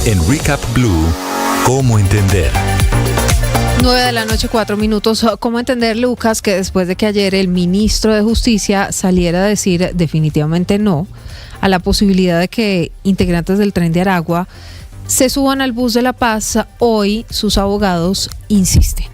En Recap Blue, ¿cómo entender? 9:04 a.m. ¿Cómo entender, Lucas, que después de que ayer el ministro de Justicia saliera a decir definitivamente no a la posibilidad de que integrantes del Tren de Aragua se suban al bus de la paz, hoy sus abogados insisten?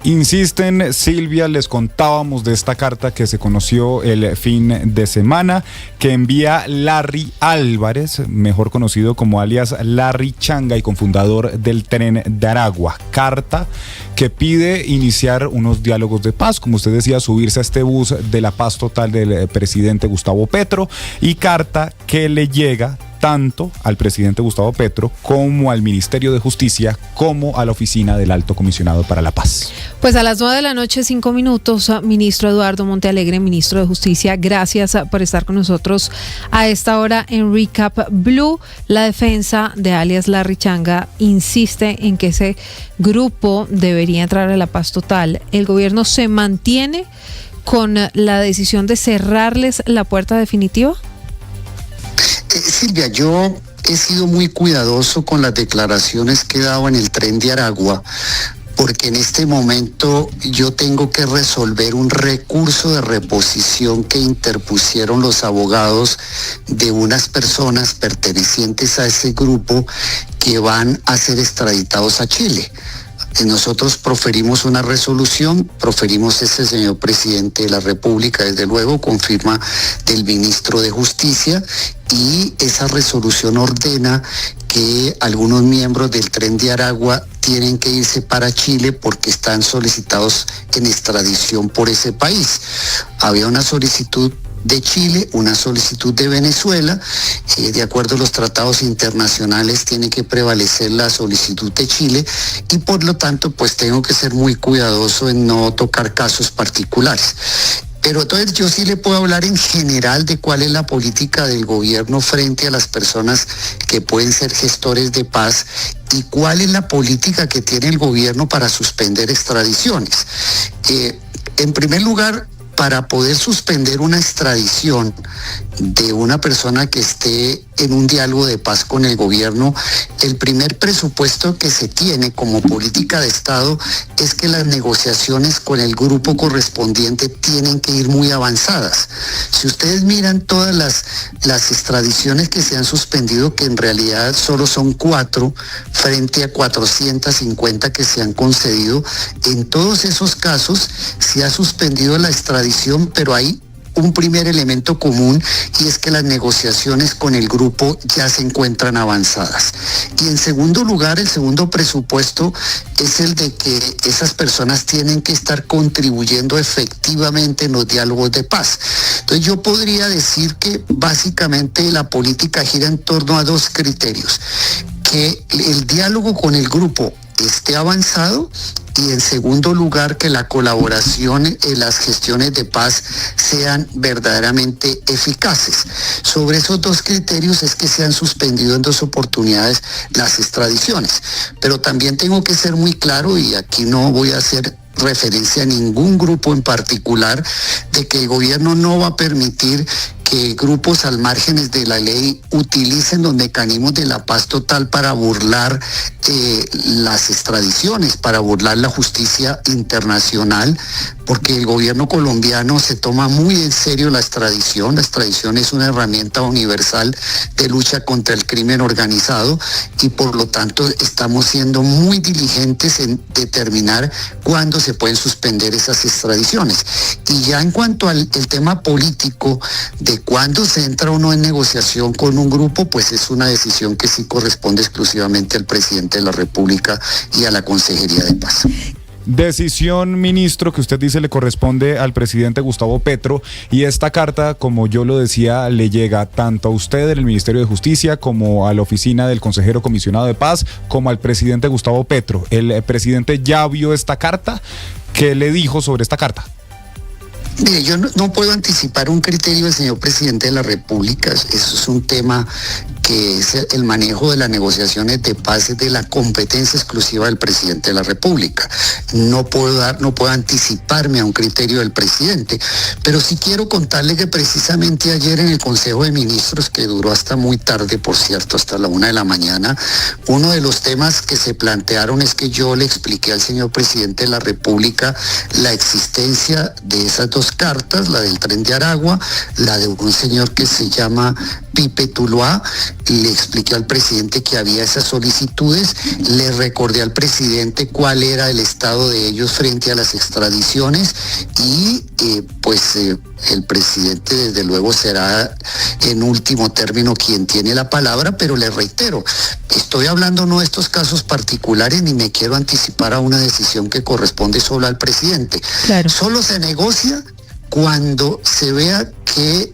Insisten, Silvia, les contábamos de esta carta que se conoció el fin de semana, que envía Larry Álvarez, mejor conocido como alias Larry Changa y cofundador del Tren de Aragua. Carta que pide iniciar unos diálogos de paz, como usted decía, subirse a este bus de la paz total del presidente Gustavo Petro, y carta que le llega tanto al presidente Gustavo Petro como al Ministerio de Justicia como a la oficina del Alto Comisionado para la Paz. Pues a las 9:05 a.m, ministro Eduardo Montealegre, ministro de Justicia, gracias por estar con nosotros a esta hora en Recap Blue. La defensa de alias Larry Changa insiste en que ese grupo debería entrar a la paz total. ¿El gobierno se mantiene con la decisión de cerrarles la puerta definitiva? Silvia, yo he sido muy cuidadoso con las declaraciones que he dado en el Tren de Aragua, porque en este momento yo tengo que resolver un recurso de reposición que interpusieron los abogados de unas personas pertenecientes a ese grupo que van a ser extraditados a Chile. Nosotros proferimos una resolución, proferimos ese señor presidente de la República, desde luego, con firma del ministro de Justicia, y esa resolución ordena que algunos miembros del Tren de Aragua tienen que irse para Chile porque están solicitados en extradición por ese país. Había una solicitud de Chile, una solicitud de Venezuela. De acuerdo a los tratados internacionales tiene que prevalecer la solicitud de Chile, y por lo tanto pues tengo que ser muy cuidadoso en no tocar casos particulares. Pero entonces yo sí le puedo hablar en general de cuál es la política del gobierno frente a las personas que pueden ser gestores de paz y cuál es la política que tiene el gobierno para suspender extradiciones. En primer lugar, para poder suspender una extradición de una persona que esté en un diálogo de paz con el gobierno, el primer presupuesto que se tiene como política de Estado es que las negociaciones con el grupo correspondiente tienen que ir muy avanzadas. Si ustedes miran todas las extradiciones que se han suspendido, que en realidad solo son 4 frente a 450 que se han concedido, en todos esos casos se ha suspendido la extradición, pero hay un primer elemento común, y es que las negociaciones con el grupo ya se encuentran avanzadas. Y en segundo lugar, el segundo presupuesto es el de que esas personas tienen que estar contribuyendo efectivamente en los diálogos de paz. Entonces yo podría decir que básicamente la política gira en torno a 2 criterios: que el diálogo con el grupo esté avanzado, y en segundo lugar que la colaboración en las gestiones de paz sean verdaderamente eficaces. Sobre esos 2 criterios es que se han suspendido en 2 oportunidades las extradiciones. Pero también tengo que ser muy claro, y aquí no voy a hacer referencia a ningún grupo en particular, de que el gobierno no va a permitir que grupos al márgenes de la ley utilicen los mecanismos de la paz total para burlar las extradiciones, para burlar la justicia internacional, porque el gobierno colombiano se toma muy en serio la extradición. La extradición es una herramienta universal de lucha contra el crimen organizado, y por lo tanto estamos siendo muy diligentes en determinar cuándo se pueden suspender esas extradiciones. Y ya en cuanto al tema político de cuándo se entra o no en negociación con un grupo, pues es una decisión que sí corresponde exclusivamente al presidente de la República y a la Consejería de Paz. Decisión, ministro, que usted dice le corresponde al presidente Gustavo Petro, y esta carta, como yo lo decía, le llega tanto a usted en el Ministerio de Justicia como a la oficina del consejero comisionado de paz, como al presidente Gustavo Petro. ¿El presidente ya vio esta carta? ¿Qué le dijo sobre esta carta? Mire, yo no puedo anticipar un criterio del señor presidente de la República. Eso es un tema que es el manejo de las negociaciones de paz, es de la competencia exclusiva del presidente de la República. No puedo anticiparme a un criterio del presidente, pero sí quiero contarle que precisamente ayer en el Consejo de Ministros, que duró hasta muy tarde, por cierto, hasta la 1 de la mañana, uno de los temas que se plantearon es que yo le expliqué al señor presidente de la República la existencia de esas dos cartas, la del Tren de Aragua, la de un señor que se llama Pipe Tuluá. Le expliqué al presidente que había esas solicitudes, le recordé al presidente cuál era el estado de ellos frente a las extradiciones y el presidente desde luego será en último término quien tiene la palabra, pero le reitero, estoy hablando no de estos casos particulares ni me quiero anticipar a una decisión que corresponde solo al presidente. Claro. Solo se negocia cuando se vea que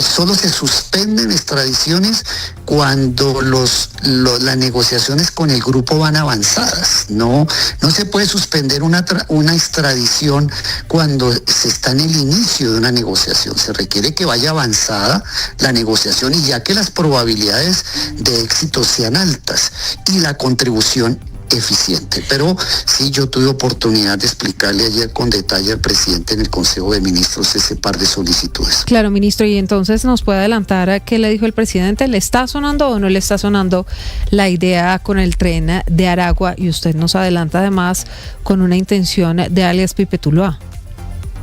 solo se suspenden extradiciones cuando las negociaciones con el grupo van avanzadas. No se puede suspender una extradición cuando se está en el inicio de una negociación. Se requiere que vaya avanzada la negociación y ya que las probabilidades de éxito sean altas y la contribución eficiente. Pero sí, yo tuve oportunidad de explicarle ayer con detalle al presidente en el Consejo de Ministros ese par de solicitudes. Claro, ministro, y entonces nos puede adelantar a qué le dijo el presidente. ¿Le está sonando o no le está sonando la idea con el Tren de Aragua? Y usted nos adelanta además con una intención de alias Pipe Tuluá.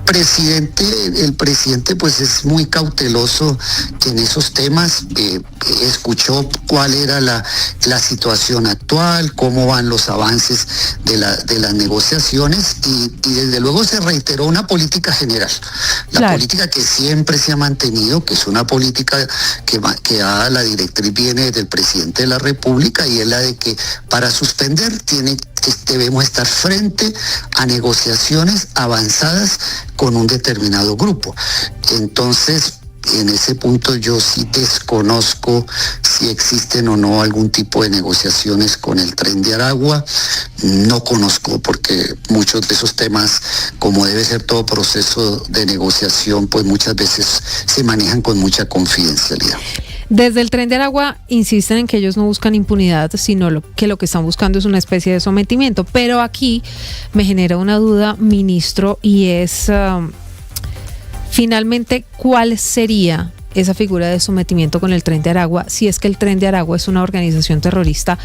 El presidente pues es muy cauteloso en esos temas. Escuchó cuál era la situación actual, cómo van los avances de las negociaciones y desde luego se reiteró una política general. La política que siempre se ha mantenido, que es una política que la directriz viene desde el presidente de la República y es la de que para suspender debemos estar frente a negociaciones avanzadas con un determinado grupo. Entonces, en ese punto yo sí desconozco si existen o no algún tipo de negociaciones con el Tren de Aragua. No conozco porque muchos de esos temas, como debe ser todo proceso de negociación, pues muchas veces se manejan con mucha confidencialidad. Desde el Tren de Aragua insisten en que ellos no buscan impunidad, sino que lo que están buscando es una especie de sometimiento. Pero aquí me genera una duda, ministro, y es finalmente cuál sería esa figura de sometimiento con el Tren de Aragua si es que el Tren de Aragua es una organización terrorista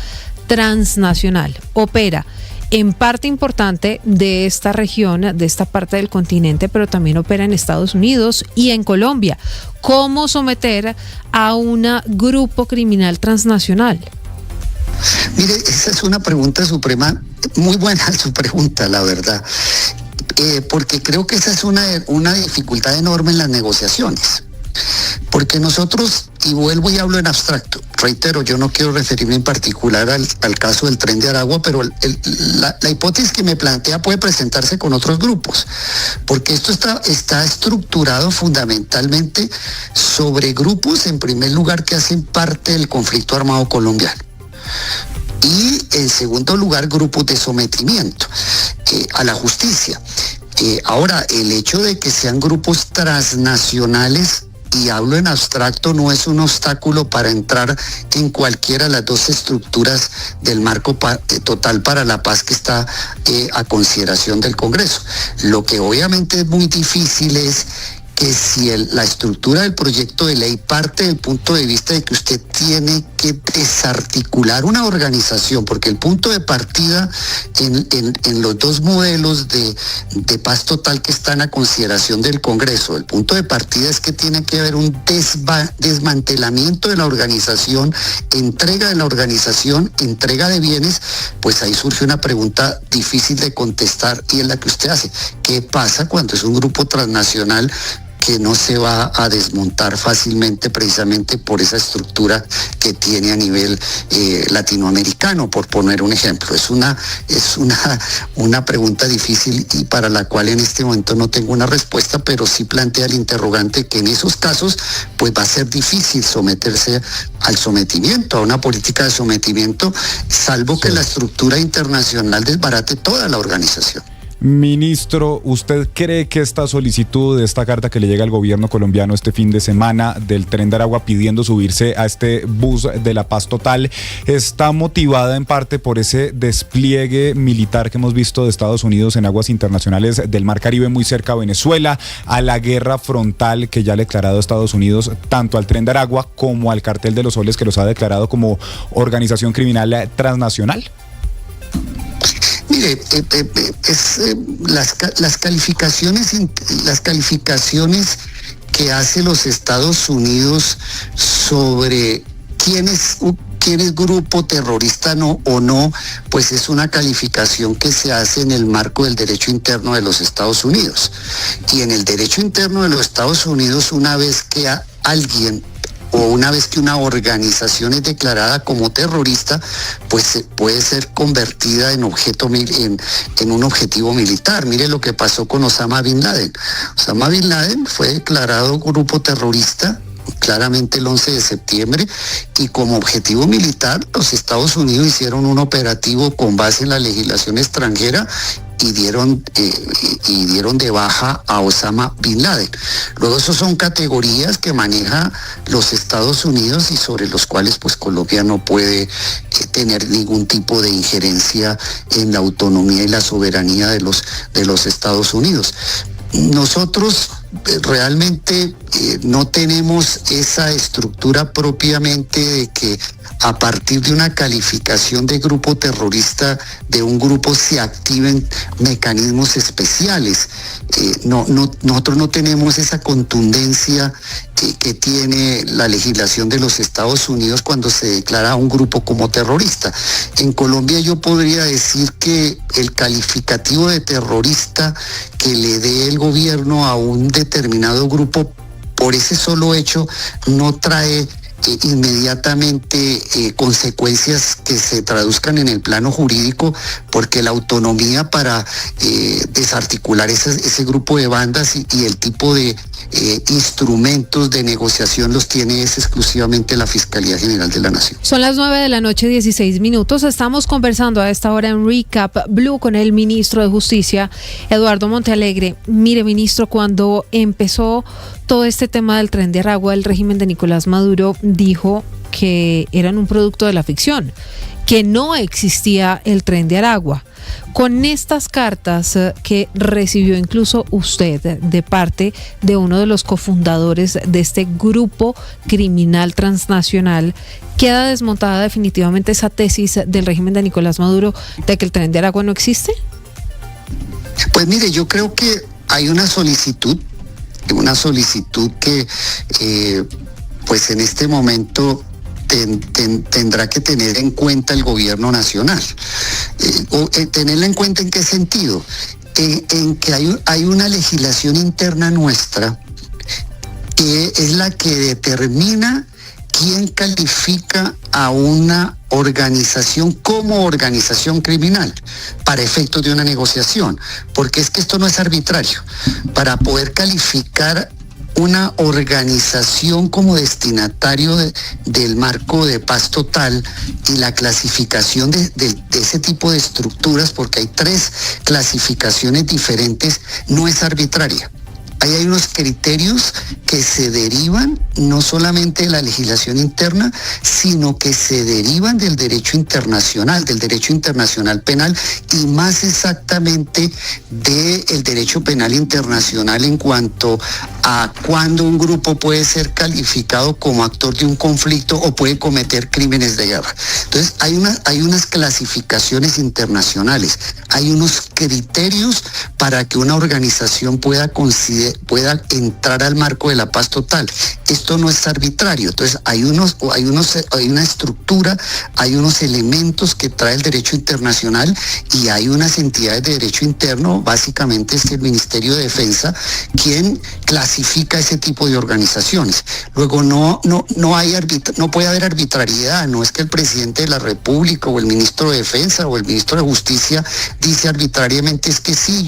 transnacional. Opera en parte importante de esta región, de esta parte del continente, pero también opera en Estados Unidos y en Colombia. ¿Cómo someter a un grupo criminal transnacional? Mire, esa es una pregunta suprema, muy buena su pregunta, la verdad, porque creo que esa es una dificultad enorme en las negociaciones. Porque nosotros, y vuelvo y hablo en abstracto, reitero, yo no quiero referirme en particular al caso del Tren de Aragua, pero la hipótesis que me plantea puede presentarse con otros grupos, porque esto está estructurado fundamentalmente sobre grupos, en primer lugar, que hacen parte del conflicto armado colombiano. Y en segundo lugar, grupos de sometimiento a la justicia. Ahora, el hecho de que sean grupos transnacionales, y hablo en abstracto, no es un obstáculo para entrar en cualquiera de las dos estructuras del marco total para la paz que está a consideración del Congreso. Lo que obviamente es muy difícil es que si la estructura del proyecto de ley parte del punto de vista de que usted tiene que desarticular una organización, porque el punto de partida en los dos modelos de paz total que están a consideración del Congreso, el punto de partida es que tiene que haber un desmantelamiento de la organización, entrega de la organización, entrega de bienes. Pues ahí surge una pregunta difícil de contestar y es la que usted hace. ¿Qué pasa cuando es un grupo transnacional que no se va a desmontar fácilmente precisamente por esa estructura que tiene a nivel latinoamericano, por poner un ejemplo? Es una pregunta difícil y para la cual en este momento no tengo una respuesta, pero sí plantea el interrogante que en esos casos pues va a ser difícil someterse al sometimiento, a una política de sometimiento, salvo que la estructura internacional desbarate toda la organización. Ministro, ¿usted cree que esta solicitud, esta carta que le llega al gobierno colombiano este fin de semana del Tren de Aragua pidiendo subirse a este bus de la paz total, está motivada en parte por ese despliegue militar que hemos visto de Estados Unidos en aguas internacionales del Mar Caribe muy cerca a Venezuela, a la guerra frontal que ya ha declarado Estados Unidos tanto al Tren de Aragua como al Cartel de los Soles, que los ha declarado como organización criminal transnacional? Mire, las calificaciones que hace los Estados Unidos sobre quién es grupo terrorista o no, pues es una calificación que se hace en el marco del derecho interno de los Estados Unidos. Y en el derecho interno de los Estados Unidos, una vez que alguien o una vez que una organización es declarada como terrorista, pues puede ser convertida en un objetivo militar. Mire lo que pasó con Osama Bin Laden. Osama Bin Laden fue declarado grupo terrorista claramente el 11 de septiembre y como objetivo militar los Estados Unidos hicieron un operativo con base en la legislación extranjera y dieron de baja a Osama Bin Laden. Luego esos son categorías que maneja los Estados Unidos y sobre los cuales pues Colombia no puede tener ningún tipo de injerencia en la autonomía y la soberanía de los Estados Unidos. Nosotros realmente no tenemos esa estructura propiamente de que a partir de una calificación de grupo terrorista de un grupo se activen mecanismos especiales. Nosotros no tenemos esa contundencia que tiene la legislación de los Estados Unidos cuando se declara a un grupo como terrorista. En Colombia yo podría decir que el calificativo de terrorista que le dé el gobierno a un determinado grupo por ese solo hecho no trae inmediatamente consecuencias que se traduzcan en el plano jurídico, porque la autonomía para desarticular ese grupo de bandas y el tipo de instrumentos de negociación los tiene exclusivamente la Fiscalía General de la Nación. Son las 9:16 p.m. Estamos conversando a esta hora en Recap Blue con el ministro de Justicia, Eduardo Montealegre. Mire, ministro, cuando empezó todo este tema del Tren de Aragua, el régimen de Nicolás Maduro dijo que eran un producto de la ficción, que no existía el Tren de Aragua. Con estas cartas que recibió incluso usted de parte de uno de los cofundadores de este grupo criminal transnacional, ¿queda desmontada definitivamente esa tesis del régimen de Nicolás Maduro de que el Tren de Aragua no existe? Pues mire, yo creo que hay una solicitud que pues en este momento tendrá que tener en cuenta el gobierno nacional. ¿Tenerla en cuenta en qué sentido? En que hay una legislación interna nuestra que es la que determina quién califica a una organización como organización criminal para efectos de una negociación, porque es que esto no es arbitrario. Para poder calificar una organización como destinatario del marco de paz total y la clasificación de ese tipo de estructuras, porque hay 3 clasificaciones diferentes, no es arbitraria. Ahí hay unos criterios que se derivan no solamente de la legislación interna, sino que se derivan del derecho internacional penal y más exactamente del derecho penal internacional en cuanto a cuándo un grupo puede ser calificado como actor de un conflicto o puede cometer crímenes de guerra. Entonces hay unas clasificaciones internacionales, hay unos criterios para que una organización pueda entrar al marco de la paz total. Esto no es arbitrario. Entonces hay una estructura, hay unos elementos que trae el derecho internacional y hay unas entidades de derecho interno, básicamente es el Ministerio de Defensa, quien clasifica ese tipo de organizaciones. Luego no puede haber arbitrariedad. No es que el presidente de la República o el ministro de Defensa o el ministro de Justicia dice arbitrariamente, es que sí,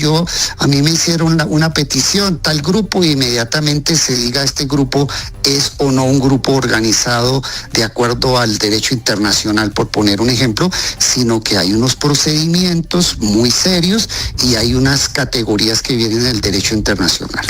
a mí me hicieron una petición, tal grupo e inmediatamente se diga este grupo es o no un grupo organizado de acuerdo al derecho internacional, por poner un ejemplo, sino que hay unos procedimientos muy serios y hay unas categorías que vienen del derecho internacional.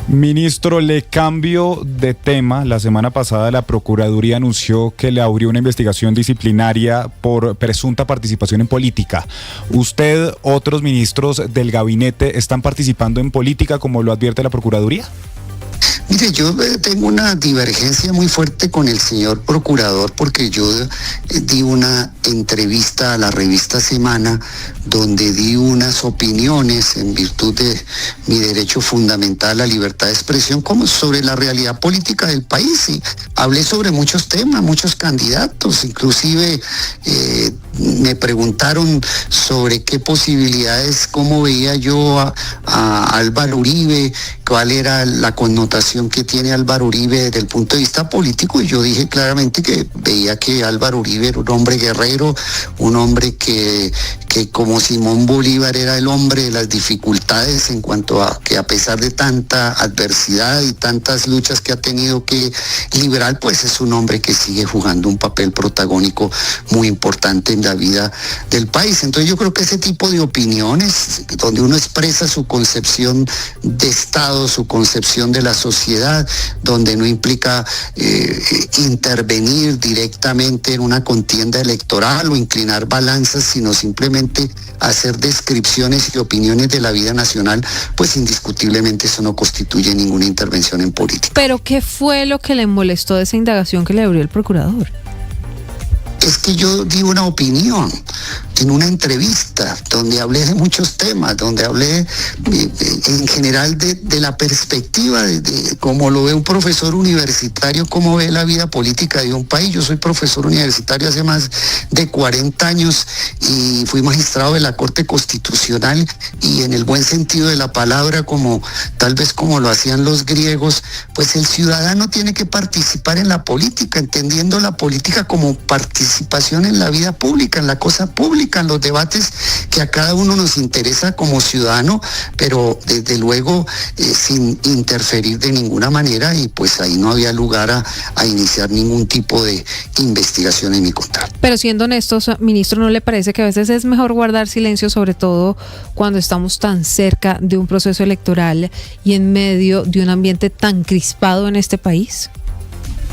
Ministro, le cambio de tema. La semana pasada la Procuraduría anunció que le abrió una investigación disciplinaria por presunta participación en política. ¿Usted, otros ministros del gabinete están participando en política como lo advierte la Procuraduría? Mire, yo tengo una divergencia muy fuerte con el señor procurador porque yo di una entrevista a la revista Semana donde di unas opiniones en virtud de mi derecho fundamental a la libertad de expresión como sobre la realidad política del país, y hablé sobre muchos temas, muchos candidatos, inclusive me preguntaron sobre qué posibilidades, cómo veía yo a Álvaro Uribe, cuál era la connotación que tiene Álvaro Uribe desde el punto de vista político, y yo dije claramente que veía que Álvaro Uribe era un hombre guerrero, un hombre que como Simón Bolívar era el hombre de las dificultades, en cuanto a que a pesar de tanta adversidad y tantas luchas que ha tenido que liberar, pues es un hombre que sigue jugando un papel protagónico muy importante en la vida del país. Entonces yo creo que ese tipo de opiniones, donde uno expresa su concepción de Estado, su concepción de la sociedad, donde no implica intervenir directamente en una contienda electoral o inclinar balanzas, sino simplemente hacer descripciones y opiniones de la vida nacional, pues indiscutiblemente eso no constituye ninguna intervención en política. ¿Pero qué fue lo que le molestó de esa indagación que le abrió el procurador? Es que yo di una opinión en una entrevista donde hablé de muchos temas, donde hablé en general de la perspectiva de cómo lo ve un profesor universitario, cómo ve la vida política de un país. Yo soy profesor universitario hace más de 40 años y fui magistrado de la Corte Constitucional, y en el buen sentido de la palabra, como tal vez como lo hacían los griegos, pues el ciudadano tiene que participar en la política, entendiendo la política como participación en la vida pública, en la cosa pública, en los debates que a cada uno nos interesa como ciudadano, pero desde luego sin interferir de ninguna manera, y pues ahí no había lugar a iniciar ningún tipo de investigación en mi contra. Pero siendo honestos, ministro, ¿no le parece que a veces es mejor guardar silencio, sobre todo cuando estamos tan cerca de un proceso electoral y en medio de un ambiente tan crispado en este país?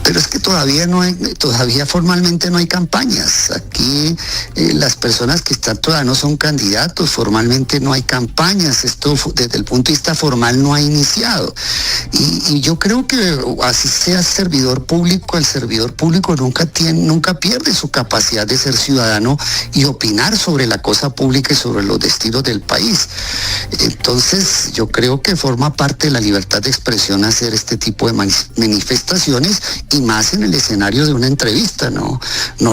Pero es que todavía formalmente no hay campañas. Aquí las personas que están todavía no son candidatos, formalmente no hay campañas. Esto desde el punto de vista formal no ha iniciado. Y yo creo que así sea servidor público, el servidor público nunca pierde su capacidad de ser ciudadano y opinar sobre la cosa pública y sobre los destinos del país. Entonces yo creo que forma parte de la libertad de expresión hacer este tipo de manifestaciones, y más en el escenario de una entrevista. No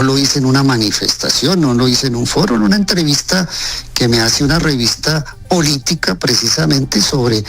lo hice en una manifestación, no lo hice en un foro, en una entrevista que me hace una revista política precisamente sobre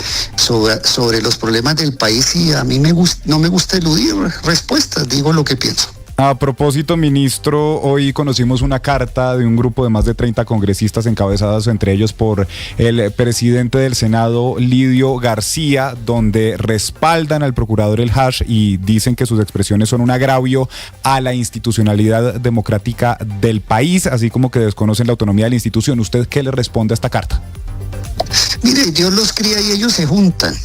los problemas del país, y a mí no me gusta eludir respuestas, digo lo que pienso. A propósito, ministro, hoy conocimos una carta de un grupo de más de 30 congresistas encabezados entre ellos por el presidente del Senado, Lidio García, donde respaldan al procurador El Haj y dicen que sus expresiones son un agravio a la institucionalidad democrática del país, así como que desconocen la autonomía de la institución. ¿Usted qué le responde a esta carta? Mire, Dios los cría y ellos se juntan.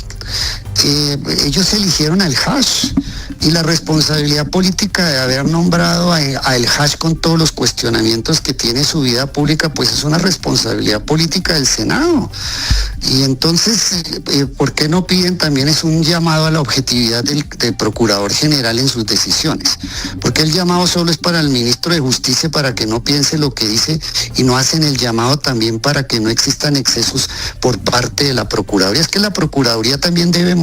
Ellos eligieron al Haj, y la responsabilidad política de haber nombrado a El Haj con todos los cuestionamientos que tiene su vida pública, pues es una responsabilidad política del Senado. Y entonces, ¿por qué no piden también es un llamado a la objetividad del Procurador General en sus decisiones? Porque el llamado solo es para el ministro de Justicia, para que no piense lo que dice, y no hacen el llamado también para que no existan excesos por parte de la Procuraduría? Es que la Procuraduría también debe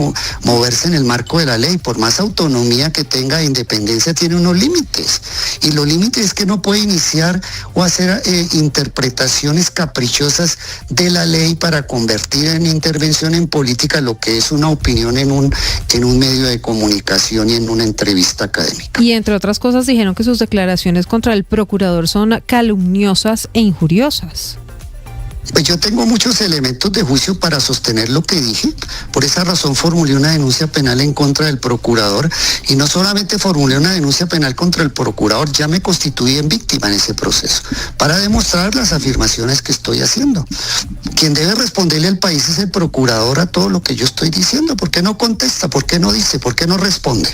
moverse en el marco de la ley. Por más autonomía que tenga de independencia, tiene unos límites, y los límites es que no puede iniciar o hacer interpretaciones caprichosas de la ley para convertir en intervención en política lo que es una opinión en un medio de comunicación y en una entrevista académica. Y entre otras cosas dijeron que sus declaraciones contra el procurador son calumniosas e injuriosas. Pues yo tengo muchos elementos de juicio para sostener lo que dije. Por esa razón formulé una denuncia penal en contra del procurador y no solamente formulé una denuncia penal contra el procurador, ya me constituí en víctima en ese proceso para demostrar las afirmaciones que estoy haciendo. Quien debe responderle al país es el procurador a todo lo que yo estoy diciendo. ¿Por qué no contesta? ¿Por qué no dice? ¿Por qué no responde?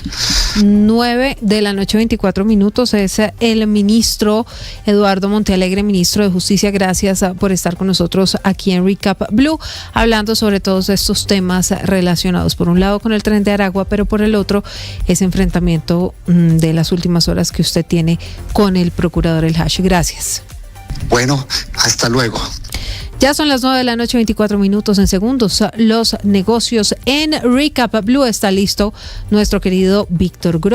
9 de la noche, 24 minutos. Es el ministro Eduardo Montealegre, ministro de Justicia. Gracias por estar con nosotros aquí en Recap Blue, hablando sobre todos estos temas relacionados, por un lado con el Tren de Aragua, pero por el otro ese enfrentamiento de las últimas horas que usted tiene con el procurador El Hash. Gracias. Bueno, hasta luego. Ya son las 9 de la noche, 24 minutos. En segundos, los negocios en Recap Blue. Está listo nuestro querido Víctor Gross.